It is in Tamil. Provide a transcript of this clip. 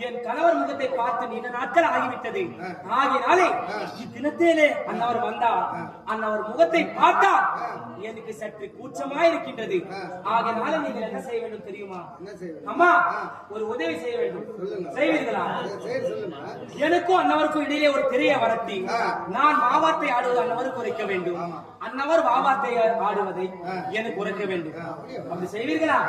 என் கணவர் முகத்தை பார்த்து நீண்ட நாட்கள் ஆகிவிட்டது. ஆகினாலே இத்தினத்திலே அன்னவர் வந்தார். அன்னவர் முகத்தை பார்த்தால் எனக்கு சற்று கூச்சமாய் இருக்கின்றது. ஆகினால நீங்கள் என்ன செய்ய வேண்டும் தெரியுமா? அம்மா, ஒரு உதவி செய்ய வேண்டும், செய்வீர்களா? எனக்கும் அன்னவருக்கும் இடையே ஒரு திரையை வளர்த்தி நான் வாவாத்தை ஆடுவது அன்னவருக்கு உரைக்க வேண்டும், அன்னவர் வாவாத்தை ஆடுவதை எனக்கு உரைக்க வேண்டும். அப்படி செய்வீர்களா?